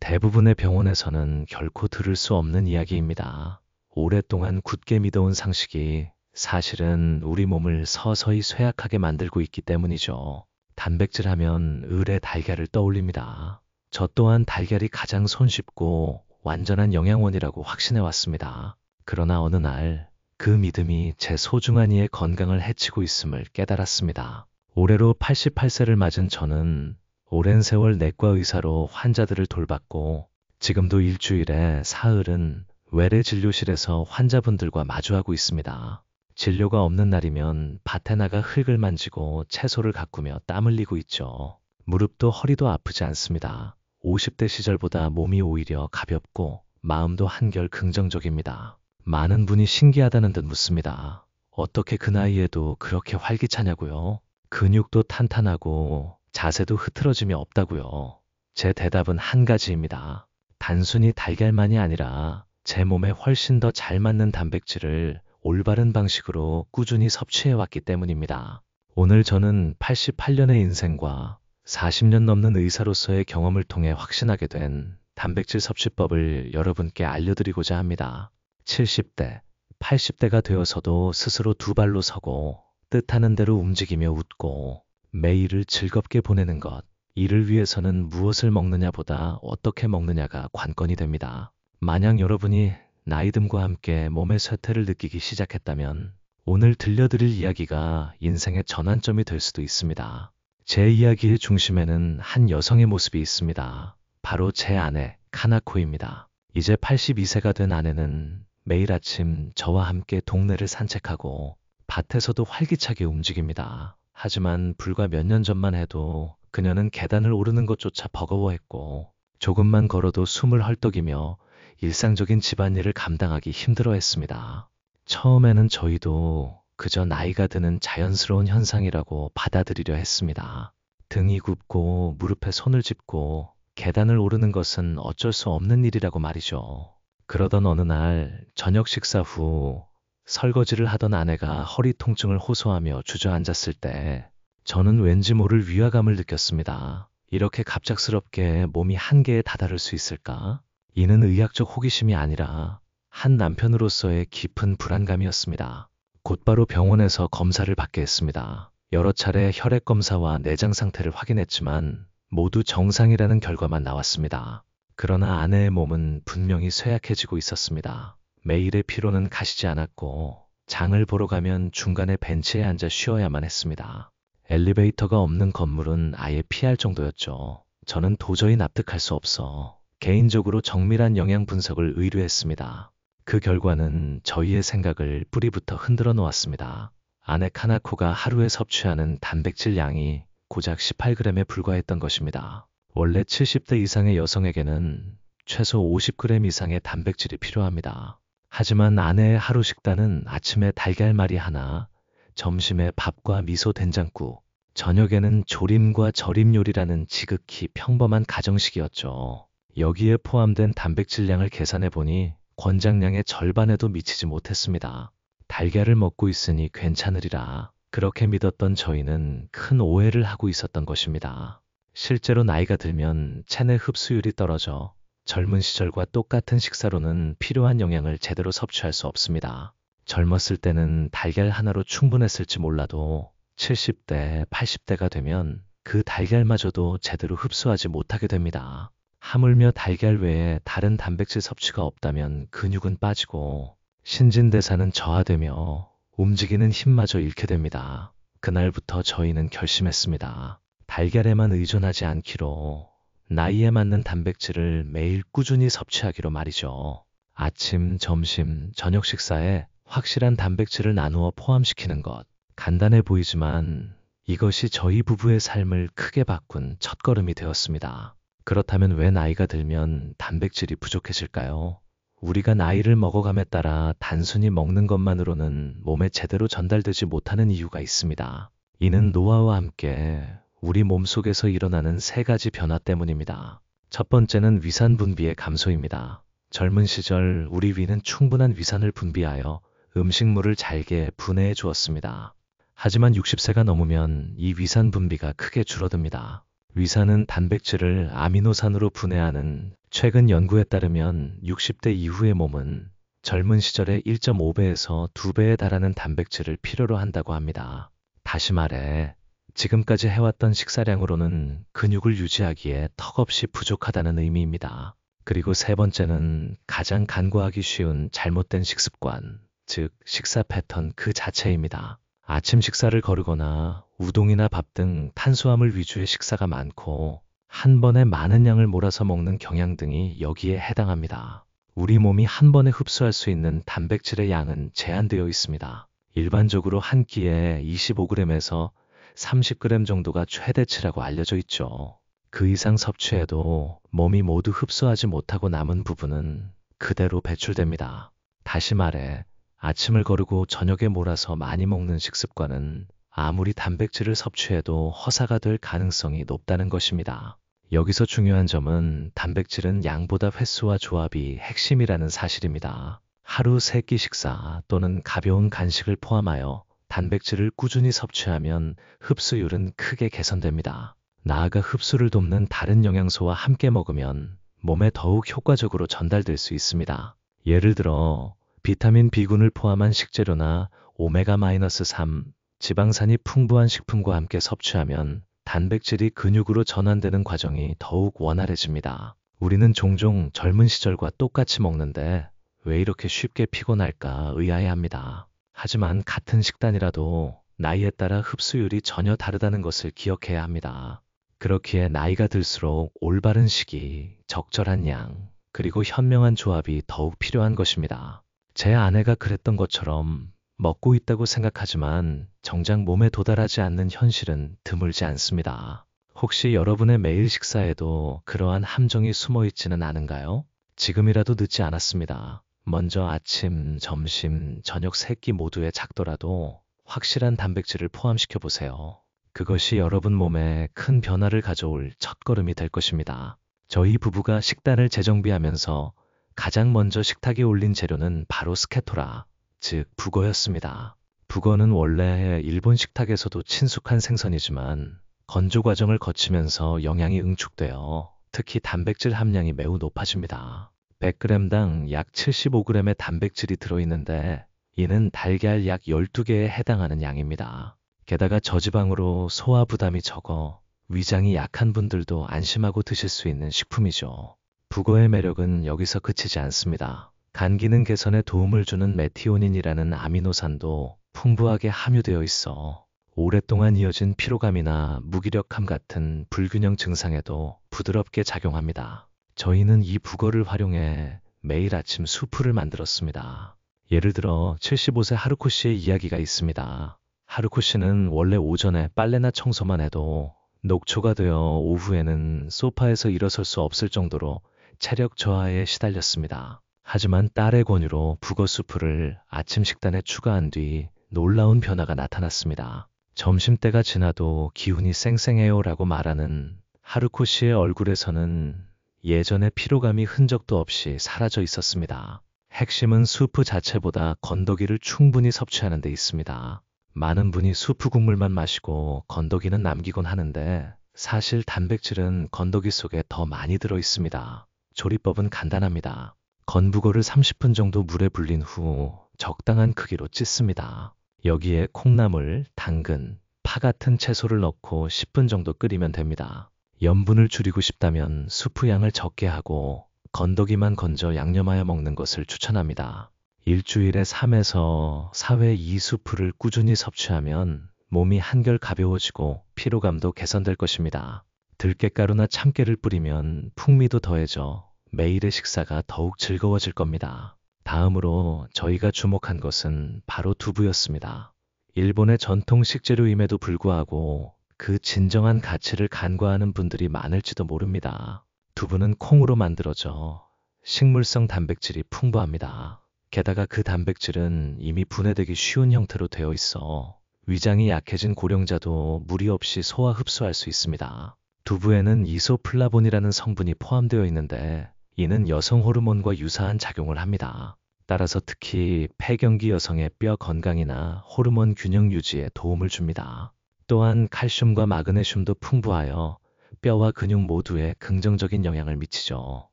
대부분의 병원에서는 결코 들을 수 없는 이야기입니다. 오랫동안 굳게 믿어온 상식이 사실은 우리 몸을 서서히 쇠약하게 만들고 있기 때문이죠. 단백질 하면 을의 달걀을 떠올립니다. 저 또한 달걀이 가장 손쉽고 완전한 영양원이라고 확신해 왔습니다. 그러나 어느 날 그 믿음이 제 소중한 이의 건강을 해치고 있음을 깨달았습니다. 올해로 88세를 맞은 저는 오랜 세월 내과 의사로 환자들을 돌봤고 지금도 일주일에 사흘은 외래 진료실에서 환자분들과 마주하고 있습니다. 진료가 없는 날이면 밭에 나가 흙을 만지고 채소를 가꾸며 땀 흘리고 있죠. 무릎도 허리도 아프지 않습니다. 50대 시절보다 몸이 오히려 가볍고 마음도 한결 긍정적입니다. 많은 분이 신기하다는 듯 묻습니다. 어떻게 그 나이에도 그렇게 활기차냐고요? 근육도 탄탄하고 자세도 흐트러짐이 없다고요. 제 대답은 한 가지입니다. 단순히 달걀만이 아니라 제 몸에 훨씬 더 잘 맞는 단백질을 올바른 방식으로 꾸준히 섭취해왔기 때문입니다. 오늘 저는 88년의 인생과 40년 넘는 의사로서의 경험을 통해 확신하게 된 단백질 섭취법을 여러분께 알려드리고자 합니다. 70대, 80대가 되어서도 스스로 두 발로 서고 뜻하는 대로 움직이며 웃고 매일을 즐겁게 보내는 것, 이를 위해서는 무엇을 먹느냐보다 어떻게 먹느냐가 관건이 됩니다. 만약 여러분이 나이듦과 함께 몸의 쇠퇴를 느끼기 시작했다면 오늘 들려드릴 이야기가 인생의 전환점이 될 수도 있습니다. 제 이야기의 중심에는 한 여성의 모습이 있습니다. 바로 제 아내 카나코입니다. 이제 82세가 된 아내는 매일 아침 저와 함께 동네를 산책하고 밭에서도 활기차게 움직입니다. 하지만 불과 몇 년 전만 해도 그녀는 계단을 오르는 것조차 버거워했고 조금만 걸어도 숨을 헐떡이며 일상적인 집안일을 감당하기 힘들어했습니다. 처음에는 저희도 그저 나이가 드는 자연스러운 현상이라고 받아들이려 했습니다. 등이 굽고 무릎에 손을 짚고 계단을 오르는 것은 어쩔 수 없는 일이라고 말이죠. 그러던 어느 날 저녁 식사 후 설거지를 하던 아내가 허리 통증을 호소하며 주저앉았을 때 저는 왠지 모를 위화감을 느꼈습니다. 이렇게 갑작스럽게 몸이 한계에 다다를 수 있을까? 이는 의학적 호기심이 아니라 한 남편으로서의 깊은 불안감이었습니다. 곧바로 병원에서 검사를 받게 했습니다. 여러 차례 혈액 검사와 내장 상태를 확인했지만 모두 정상이라는 결과만 나왔습니다. 그러나 아내의 몸은 분명히 쇠약해지고 있었습니다. 매일의 피로는 가시지 않았고 장을 보러 가면 중간에 벤치에 앉아 쉬어야만 했습니다. 엘리베이터가 없는 건물은 아예 피할 정도였죠. 저는 도저히 납득할 수 없어 개인적으로 정밀한 영양 분석을 의뢰했습니다. 그 결과는 저희의 생각을 뿌리부터 흔들어 놓았습니다. 아내 카나코가 하루에 섭취하는 단백질 양이 고작 18g에 불과했던 것입니다. 원래 70대 이상의 여성에게는 최소 50g 이상의 단백질이 필요합니다. 하지만 아내의 하루 식단은 아침에 달걀말이 하나, 점심에 밥과 미소 된장국, 저녁에는 조림과 절임 요리라는 지극히 평범한 가정식이었죠. 여기에 포함된 단백질량을 계산해보니 권장량의 절반에도 미치지 못했습니다. 달걀을 먹고 있으니 괜찮으리라 그렇게 믿었던 저희는 큰 오해를 하고 있었던 것입니다. 실제로 나이가 들면 체내 흡수율이 떨어져 젊은 시절과 똑같은 식사로는 필요한 영양을 제대로 섭취할 수 없습니다. 젊었을 때는 달걀 하나로 충분했을지 몰라도 70대, 80대가 되면 그 달걀마저도 제대로 흡수하지 못하게 됩니다. 하물며 달걀 외에 다른 단백질 섭취가 없다면 근육은 빠지고 신진대사는 저하되며 움직이는 힘마저 잃게 됩니다. 그날부터 저희는 결심했습니다. 달걀에만 의존하지 않기로 나이에 맞는 단백질을 매일 꾸준히 섭취하기로 말이죠. 아침, 점심, 저녁 식사에 확실한 단백질을 나누어 포함시키는 것. 간단해 보이지만 이것이 저희 부부의 삶을 크게 바꾼 첫걸음이 되었습니다. 그렇다면 왜 나이가 들면 단백질이 부족해질까요? 우리가 나이를 먹어감에 따라 단순히 먹는 것만으로는 몸에 제대로 전달되지 못하는 이유가 있습니다. 이는 노화와 함께 우리 몸속에서 일어나는 세 가지 변화 때문입니다. 첫 번째는 위산 분비의 감소입니다. 젊은 시절 우리 위는 충분한 위산을 분비하여 음식물을 잘게 분해해 주었습니다. 하지만 60세가 넘으면 이 위산 분비가 크게 줄어듭니다. 위산은 단백질을 아미노산으로 분해하는 최근 연구에 따르면 60대 이후의 몸은 젊은 시절의 1.5배에서 2배에 달하는 단백질을 필요로 한다고 합니다. 다시 말해, 지금까지 해왔던 식사량으로는 근육을 유지하기에 턱없이 부족하다는 의미입니다. 그리고 세 번째는 가장 간과하기 쉬운 잘못된 식습관, 즉 식사 패턴 그 자체입니다. 아침 식사를 거르거나 우동이나 밥 등 탄수화물 위주의 식사가 많고 한 번에 많은 양을 몰아서 먹는 경향 등이 여기에 해당합니다. 우리 몸이 한 번에 흡수할 수 있는 단백질의 양은 제한되어 있습니다. 일반적으로 한 끼에 25g에서 30g 정도가 최대치라고 알려져 있죠. 그 이상 섭취해도 몸이 모두 흡수하지 못하고 남은 부분은 그대로 배출됩니다. 다시 말해, 아침을 거르고 저녁에 몰아서 많이 먹는 식습관은 아무리 단백질을 섭취해도 허사가 될 가능성이 높다는 것입니다. 여기서 중요한 점은 단백질은 양보다 횟수와 조합이 핵심이라는 사실입니다. 하루 3끼 식사 또는 가벼운 간식을 포함하여 단백질을 꾸준히 섭취하면 흡수율은 크게 개선됩니다. 나아가 흡수를 돕는 다른 영양소와 함께 먹으면 몸에 더욱 효과적으로 전달될 수 있습니다. 예를 들어 비타민 B군을 포함한 식재료나 오메가-3 지방산이 풍부한 식품과 함께 섭취하면 단백질이 근육으로 전환되는 과정이 더욱 원활해집니다. 우리는 종종 젊은 시절과 똑같이 먹는데 왜 이렇게 쉽게 피곤할까 의아해합니다. 하지만 같은 식단이라도 나이에 따라 흡수율이 전혀 다르다는 것을 기억해야 합니다. 그렇기에 나이가 들수록 올바른 시기, 적절한 양, 그리고 현명한 조합이 더욱 필요한 것입니다. 제 아내가 그랬던 것처럼 먹고 있다고 생각하지만 정작 몸에 도달하지 않는 현실은 드물지 않습니다. 혹시 여러분의 매일 식사에도 그러한 함정이 숨어 있지는 않은가요? 지금이라도 늦지 않았습니다. 먼저 아침, 점심, 저녁 3끼 모두에 작더라도 확실한 단백질을 포함시켜 보세요. 그것이 여러분 몸에 큰 변화를 가져올 첫걸음이 될 것입니다. 저희 부부가 식단을 재정비하면서 가장 먼저 식탁에 올린 재료는 바로 스케토라, 즉 북어였습니다. 북어는 원래 일본 식탁에서도 친숙한 생선이지만 건조 과정을 거치면서 영양이 응축되어 특히 단백질 함량이 매우 높아집니다. 100g당 약 75g의 단백질이 들어있는데 이는 달걀 약 12개에 해당하는 양입니다. 게다가 저지방으로 소화 부담이 적어 위장이 약한 분들도 안심하고 드실 수 있는 식품이죠. 북어의 매력은 여기서 그치지 않습니다. 간 기능 개선에 도움을 주는 메티오닌이라는 아미노산도 풍부하게 함유되어 있어 오랫동안 이어진 피로감이나 무기력함 같은 불균형 증상에도 부드럽게 작용합니다. 저희는 이 북어를 활용해 매일 아침 수프를 만들었습니다. 예를 들어 75세 하루코 씨의 이야기가 있습니다. 하루코 씨는 원래 오전에 빨래나 청소만 해도 녹초가 되어 오후에는 소파에서 일어설 수 없을 정도로 체력 저하에 시달렸습니다. 하지만 딸의 권유로 북어 수프를 아침 식단에 추가한 뒤 놀라운 변화가 나타났습니다. 점심때가 지나도 기운이 쌩쌩해요 라고 말하는 하루코 씨의 얼굴에서는 예전의 피로감이 흔적도 없이 사라져 있었습니다. 핵심은 수프 자체보다 건더기를 충분히 섭취하는 데 있습니다. 많은 분이 수프 국물만 마시고 건더기는 남기곤 하는데 사실 단백질은 건더기 속에 더 많이 들어 있습니다. 조리법은 간단합니다. 건북어를 30분 정도 물에 불린 후 적당한 크기로 찢습니다. 여기에 콩나물, 당근, 파 같은 채소를 넣고 10분 정도 끓이면 됩니다. 염분을 줄이고 싶다면 수프 양을 적게 하고 건더기만 건져 양념하여 먹는 것을 추천합니다. 일주일에 3에서 4회 이 수프를 꾸준히 섭취하면 몸이 한결 가벼워지고 피로감도 개선될 것입니다. 들깨가루나 참깨를 뿌리면 풍미도 더해져 매일의 식사가 더욱 즐거워질 겁니다. 다음으로 저희가 주목한 것은 바로 두부였습니다. 일본의 전통 식재료임에도 불구하고 그 진정한 가치를 간과하는 분들이 많을지도 모릅니다. 두부는 콩으로 만들어져 식물성 단백질이 풍부합니다. 게다가 그 단백질은 이미 분해되기 쉬운 형태로 되어 있어 위장이 약해진 고령자도 무리 없이 소화 흡수할 수 있습니다. 두부에는 이소플라본이라는 성분이 포함되어 있는데 이는 여성 호르몬과 유사한 작용을 합니다. 따라서 특히 폐경기 여성의 뼈 건강이나 호르몬 균형 유지에 도움을 줍니다. 또한 칼슘과 마그네슘도 풍부하여 뼈와 근육 모두에 긍정적인 영향을 미치죠.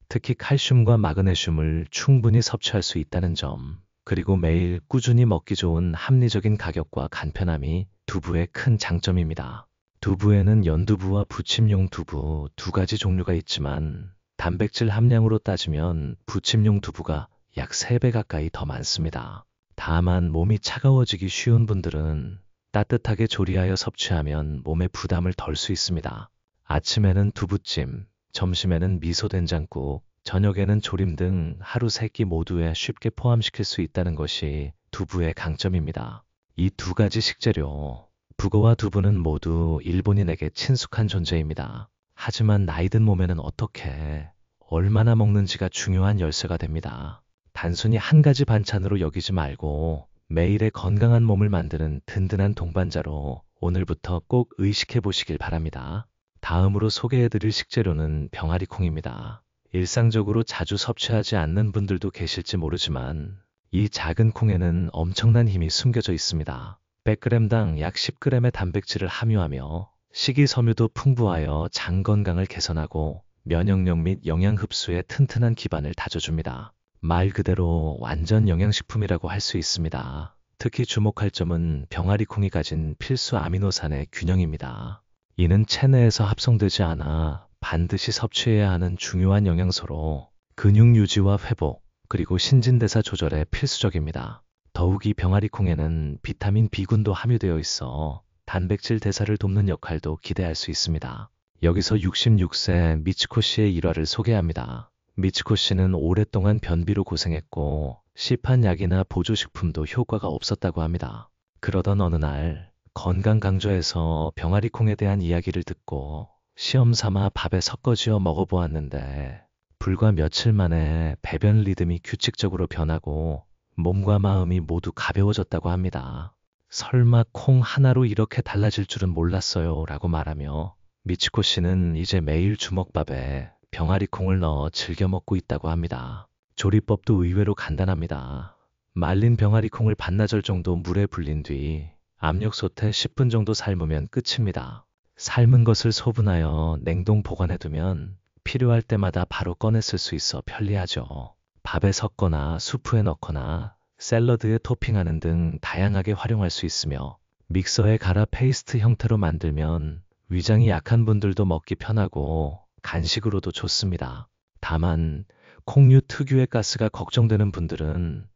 특히 칼슘과 마그네슘을 충분히 섭취할 수 있다는 점, 그리고 매일 꾸준히 먹기 좋은 합리적인 가격과 간편함이 두부의 큰 장점입니다. 두부에는 연두부와 부침용 두부 두 가지 종류가 있지만 단백질 함량으로 따지면 부침용 두부가 약 3배 가까이 더 많습니다. 다만 몸이 차가워지기 쉬운 분들은 따뜻하게 조리하여 섭취하면 몸에 부담을 덜 수 있습니다. 아침에는 두부찜, 점심에는 미소된장국, 저녁에는 조림 등 하루 3끼 모두에 쉽게 포함시킬 수 있다는 것이 두부의 강점입니다. 이 두 가지 식재료, 북어와 두부는 모두 일본인에게 친숙한 존재입니다. 하지만 나이든 몸에는 어떻게, 얼마나 먹는지가 중요한 열쇠가 됩니다. 단순히 한 가지 반찬으로 여기지 말고 매일의 건강한 몸을 만드는 든든한 동반자로 오늘부터 꼭 의식해 보시길 바랍니다. 다음으로 소개해드릴 식재료는 병아리콩입니다. 일상적으로 자주 섭취하지 않는 분들도 계실지 모르지만 이 작은 콩에는 엄청난 힘이 숨겨져 있습니다. 100g당 약 10g의 단백질을 함유하며 식이섬유도 풍부하여 장 건강을 개선하고 면역력 및 영양 흡수에 튼튼한 기반을 다져줍니다. 말 그대로 완전 영양식품이라고 할 수 있습니다. 특히 주목할 점은 병아리콩이 가진 필수 아미노산의 균형입니다. 이는 체내에서 합성되지 않아 반드시 섭취해야 하는 중요한 영양소로 근육 유지와 회복, 그리고 신진대사 조절에 필수적입니다. 더욱이 병아리콩에는 비타민 B군도 함유되어 있어 단백질 대사를 돕는 역할도 기대할 수 있습니다. 여기서 66세 미츠코 씨의 일화를 소개합니다. 미츠코 씨는 오랫동안 변비로 고생했고 시판약이나 보조식품도 효과가 없었다고 합니다. 그러던 어느 날 건강 강좌에서 병아리콩에 대한 이야기를 듣고 시험 삼아 밥에 섞어 지어 먹어보았는데 불과 며칠 만에 배변 리듬이 규칙적으로 변하고 몸과 마음이 모두 가벼워졌다고 합니다. 설마 콩 하나로 이렇게 달라질 줄은 몰랐어요 라고 말하며 미츠코 씨는 이제 매일 주먹밥에 병아리콩을 넣어 즐겨 먹고 있다고 합니다. 조리법도 의외로 간단합니다. 말린 병아리콩을 반나절 정도 물에 불린 뒤 압력솥에 10분 정도 삶으면 끝입니다. 삶은 것을 소분하여 냉동 보관해두면 필요할 때마다 바로 꺼내 쓸 수 있어 편리하죠. 밥에 섞거나 수프에 넣거나 샐러드에 토핑하는 등 다양하게 활용할 수 있으며 믹서에 갈아 페이스트 형태로 만들면 위장이 약한 분들도 먹기 편하고 간식으로도 좋습니다. 다만 콩류 특유의 가스가 걱정되는 분들은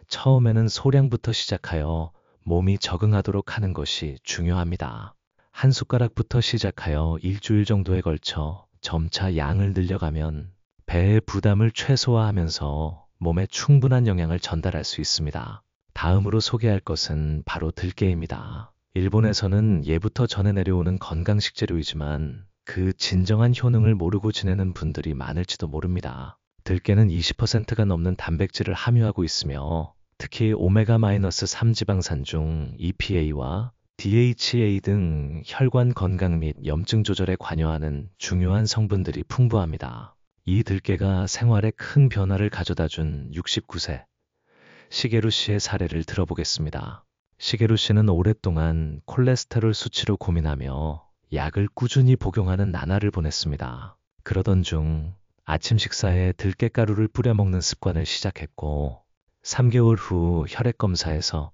처음에는 소량부터 시작하여 몸이 적응하도록 하는 것이 중요합니다. 한 숟가락부터 시작하여 일주일 정도에 걸쳐 점차 양을 늘려가면 배의 부담을 최소화하면서 몸에 충분한 영양을 전달할 수 있습니다. 다음으로 소개할 것은 바로 들깨입니다. 일본에서는 예부터 전해 내려오는 건강 식재료이지만 그 진정한 효능을 모르고 지내는 분들이 많을지도 모릅니다. 들깨는 20%가 넘는 단백질을 함유하고 있으며 특히 오메가-3 지방산 중 EPA와 DHA 등 혈관 건강 및 염증 조절에 관여하는 중요한 성분들이 풍부합니다. 이 들깨가 생활에 큰 변화를 가져다준 69세 시게루 씨의 사례를 들어보겠습니다. 시게루 씨는 오랫동안 콜레스테롤 수치로 고민하며 약을 꾸준히 복용하는 나날을 보냈습니다. 그러던 중 아침 식사에 들깨가루를 뿌려 먹는 습관을 시작했고 3개월 후 혈액 검사에서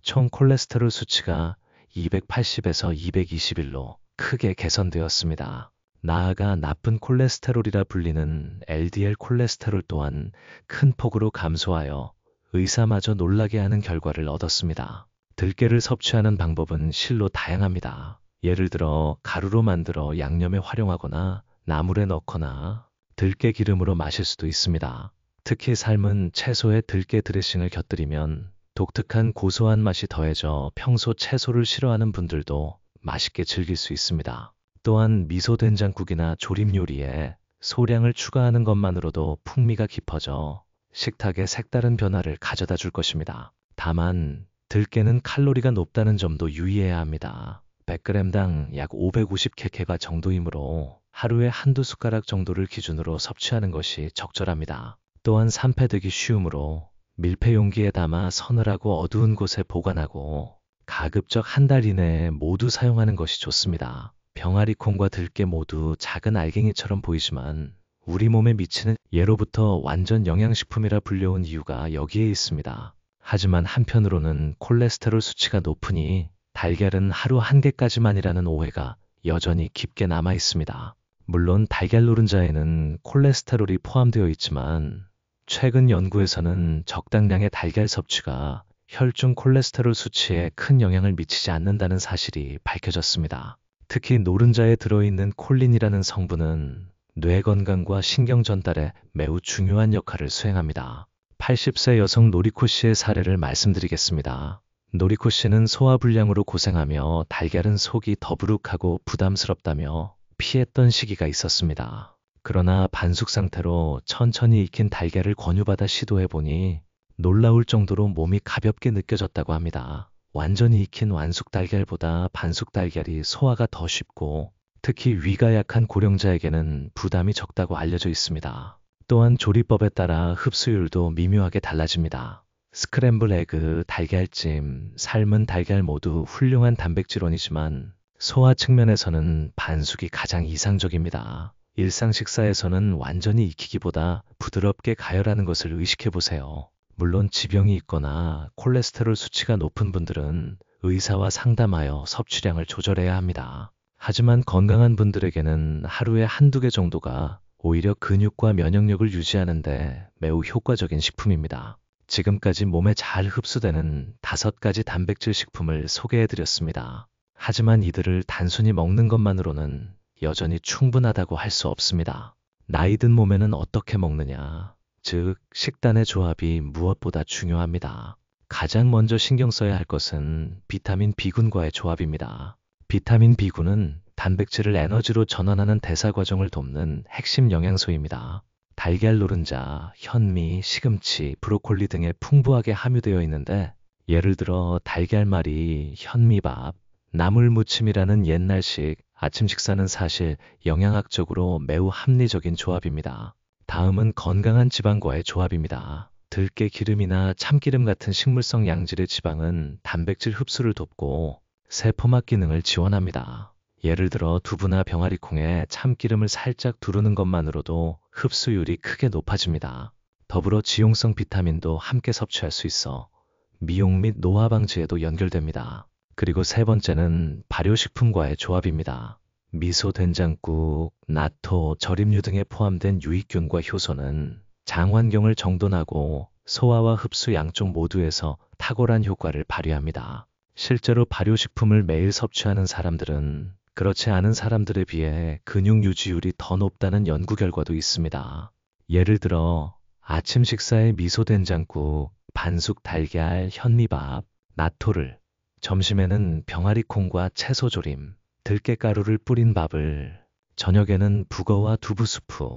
총 콜레스테롤 수치가 280에서 221로 크게 개선되었습니다. 나아가 나쁜 콜레스테롤이라 불리는 LDL 콜레스테롤 또한 큰 폭으로 감소하여 의사마저 놀라게 하는 결과를 얻었습니다. 들깨를 섭취하는 방법은 실로 다양합니다. 예를 들어 가루로 만들어 양념에 활용하거나 나물에 넣거나 들깨 기름으로 마실 수도 있습니다. 특히 삶은 채소에 들깨 드레싱을 곁들이면 독특한 고소한 맛이 더해져 평소 채소를 싫어하는 분들도 맛있게 즐길 수 있습니다. 또한 미소 된장국이나 조림 요리에 소량을 추가하는 것만으로도 풍미가 깊어져 식탁에 색다른 변화를 가져다 줄 것입니다. 다만 들깨는 칼로리가 높다는 점도 유의해야 합니다. 100g당 약 550kcal 정도이므로 하루에 한두 숟가락 정도를 기준으로 섭취하는 것이 적절합니다. 또한 산패되기 쉬우므로 밀폐 용기에 담아 서늘하고 어두운 곳에 보관하고 가급적 한 달 이내에 모두 사용하는 것이 좋습니다. 병아리콩과 들깨 모두 작은 알갱이처럼 보이지만 우리 몸에 미치는 예로부터 완전 영양식품이라 불려온 이유가 여기에 있습니다. 하지만 한편으로는 콜레스테롤 수치가 높으니 달걀은 하루 한 개까지만이라는 오해가 여전히 깊게 남아 있습니다. 물론 달걀 노른자에는 콜레스테롤이 포함되어 있지만 최근 연구에서는 적당량의 달걀 섭취가 혈중 콜레스테롤 수치에 큰 영향을 미치지 않는다는 사실이 밝혀졌습니다. 특히 노른자에 들어있는 콜린이라는 성분은 뇌 건강과 신경 전달에 매우 중요한 역할을 수행합니다. 80세 여성 노리코 씨의 사례를 말씀드리겠습니다. 노리코 씨는 소화불량으로 고생하며 달걀은 속이 더부룩하고 부담스럽다며 피했던 시기가 있었습니다. 그러나 반숙 상태로 천천히 익힌 달걀을 권유받아 시도해보니 놀라울 정도로 몸이 가볍게 느껴졌다고 합니다. 완전히 익힌 완숙 달걀보다 반숙 달걀이 소화가 더 쉽고 특히 위가 약한 고령자에게는 부담이 적다고 알려져 있습니다. 또한 조리법에 따라 흡수율도 미묘하게 달라집니다. 스크램블 에그, 달걀찜, 삶은 달걀 모두 훌륭한 단백질원이지만 소화 측면에서는 반숙이 가장 이상적입니다. 일상 식사에서는 완전히 익히기보다 부드럽게 가열하는 것을 의식해보세요. 물론 지병이 있거나 콜레스테롤 수치가 높은 분들은 의사와 상담하여 섭취량을 조절해야 합니다. 하지만 건강한 분들에게는 하루에 한두 개 정도가 오히려 근육과 면역력을 유지하는 데 매우 효과적인 식품입니다. 지금까지 몸에 잘 흡수되는 5가지 단백질 식품을 소개해드렸습니다. 하지만 이들을 단순히 먹는 것만으로는 여전히 충분하다고 할 수 없습니다. 나이 든 몸에는 어떻게 먹느냐, 즉 식단의 조합이 무엇보다 중요합니다. 가장 먼저 신경 써야 할 것은 비타민 B군과의 조합입니다. 비타민 B군은 단백질을 에너지로 전환하는 대사 과정을 돕는 핵심 영양소입니다. 달걀 노른자, 현미, 시금치, 브로콜리 등에 풍부하게 함유되어 있는데 예를 들어 달걀말이, 현미밥, 나물무침이라는 옛날식 아침 식사는 사실 영양학적으로 매우 합리적인 조합입니다. 다음은 건강한 지방과의 조합입니다. 들깨 기름이나 참기름 같은 식물성 양질의 지방은 단백질 흡수를 돕고 세포막 기능을 지원합니다. 예를 들어 두부나 병아리콩에 참기름을 살짝 두르는 것만으로도 흡수율이 크게 높아집니다. 더불어 지용성 비타민도 함께 섭취할 수 있어 미용 및 노화 방지에도 연결됩니다. 그리고 세 번째는 발효식품과의 조합입니다. 미소, 된장국, 나토, 절임류 등에 포함된 유익균과 효소는 장 환경을 정돈하고 소화와 흡수 양쪽 모두에서 탁월한 효과를 발휘합니다. 실제로 발효식품을 매일 섭취하는 사람들은 그렇지 않은 사람들에 비해 근육 유지율이 더 높다는 연구 결과도 있습니다. 예를 들어 아침 식사에 미소 된장국, 반숙 달걀, 현미밥, 나토를, 점심에는 병아리콩과 채소조림, 들깨가루를 뿌린 밥을, 저녁에는 북어와 두부 수프,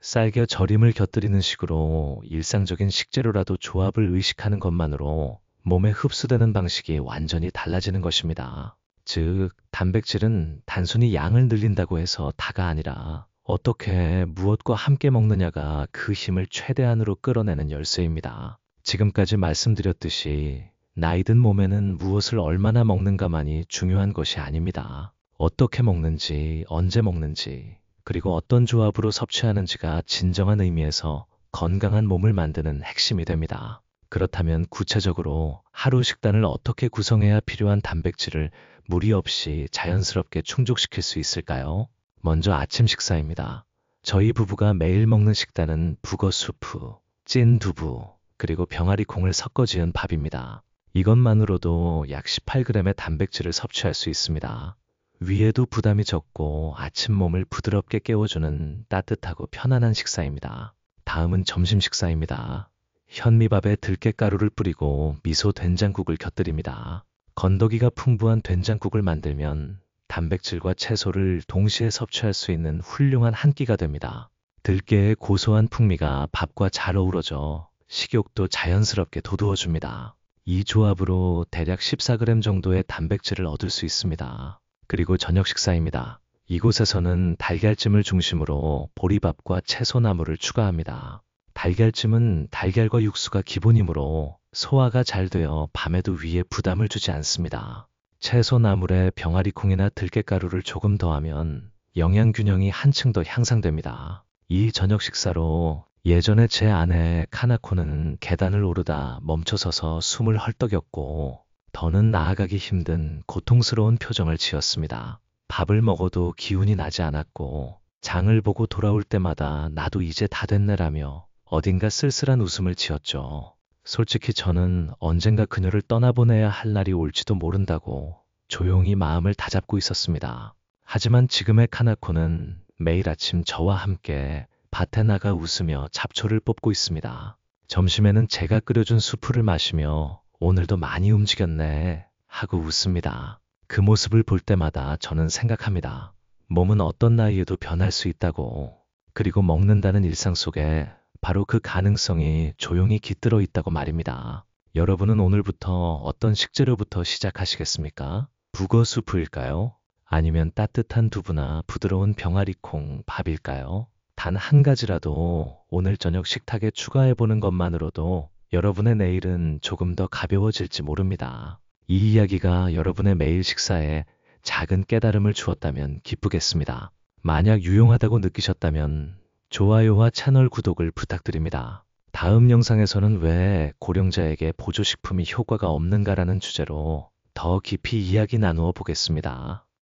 쌀겨 절임을 곁들이는 식으로 일상적인 식재료라도 조합을 의식하는 것만으로 몸에 흡수되는 방식이 완전히 달라지는 것입니다. 즉, 단백질은 단순히 양을 늘린다고 해서 다가 아니라 어떻게 무엇과 함께 먹느냐가 그 힘을 최대한으로 끌어내는 열쇠입니다. 지금까지 말씀드렸듯이 나이 든 몸에는 무엇을 얼마나 먹는가만이 중요한 것이 아닙니다. 어떻게 먹는지, 언제 먹는지, 그리고 어떤 조합으로 섭취하는지가 진정한 의미에서 건강한 몸을 만드는 핵심이 됩니다. 그렇다면 구체적으로 하루 식단을 어떻게 구성해야 필요한 단백질을 무리 없이 자연스럽게 충족시킬 수 있을까요? 먼저 아침 식사입니다. 저희 부부가 매일 먹는 식단은 북어 수프, 찐 두부, 그리고 병아리콩을 섞어 지은 밥입니다. 이것만으로도 약 18g의 단백질을 섭취할 수 있습니다. 위에도 부담이 적고 아침 몸을 부드럽게 깨워주는 따뜻하고 편안한 식사입니다. 다음은 점심 식사입니다. 현미밥에 들깨가루를 뿌리고 미소 된장국을 곁들입니다. 건더기가 풍부한 된장국을 만들면 단백질과 채소를 동시에 섭취할 수 있는 훌륭한 한 끼가 됩니다. 들깨의 고소한 풍미가 밥과 잘 어우러져 식욕도 자연스럽게 돋우어줍니다. 이 조합으로 대략 14g 정도의 단백질을 얻을 수 있습니다. 그리고 저녁 식사입니다. 이곳에서는 달걀찜을 중심으로 보리밥과 채소나물을 추가합니다. 달걀찜은 달걀과 육수가 기본이므로 소화가 잘 되어 밤에도 위에 부담을 주지 않습니다. 채소 나물에 병아리콩이나 들깨가루를 조금 더하면 영양 균형이 한층 더 향상됩니다. 이 저녁 식사로 예전에 제 아내 카나코는 계단을 오르다 멈춰서서 숨을 헐떡였고 더는 나아가기 힘든 고통스러운 표정을 지었습니다. 밥을 먹어도 기운이 나지 않았고 장을 보고 돌아올 때마다 나도 이제 다 됐네라며 어딘가 쓸쓸한 웃음을 지었죠. 솔직히 저는 언젠가 그녀를 떠나보내야 할 날이 올지도 모른다고 조용히 마음을 다잡고 있었습니다. 하지만 지금의 카나코는 매일 아침 저와 함께 밭에 나가 웃으며 잡초를 뽑고 있습니다. 점심에는 제가 끓여준 수프를 마시며 오늘도 많이 움직였네 하고 웃습니다. 그 모습을 볼 때마다 저는 생각합니다. 몸은 어떤 나이에도 변할 수 있다고. 그리고 먹는다는 일상 속에 바로 그 가능성이 조용히 깃들어 있다고 말입니다. 여러분은 오늘부터 어떤 식재료부터 시작하시겠습니까? 북어 수프일까요? 아니면 따뜻한 두부나 부드러운 병아리콩 밥일까요? 단 한 가지라도 오늘 저녁 식탁에 추가해보는 것만으로도 여러분의 내일은 조금 더 가벼워질지 모릅니다. 이 이야기가 여러분의 매일 식사에 작은 깨달음을 주었다면 기쁘겠습니다. 만약 유용하다고 느끼셨다면 좋아요와 채널 구독을 부탁드립니다. 다음 영상에서는 왜 고령자에게 보조식품이 효과가 없는가라는 주제로 더 깊이 이야기 나누어 보겠습니다.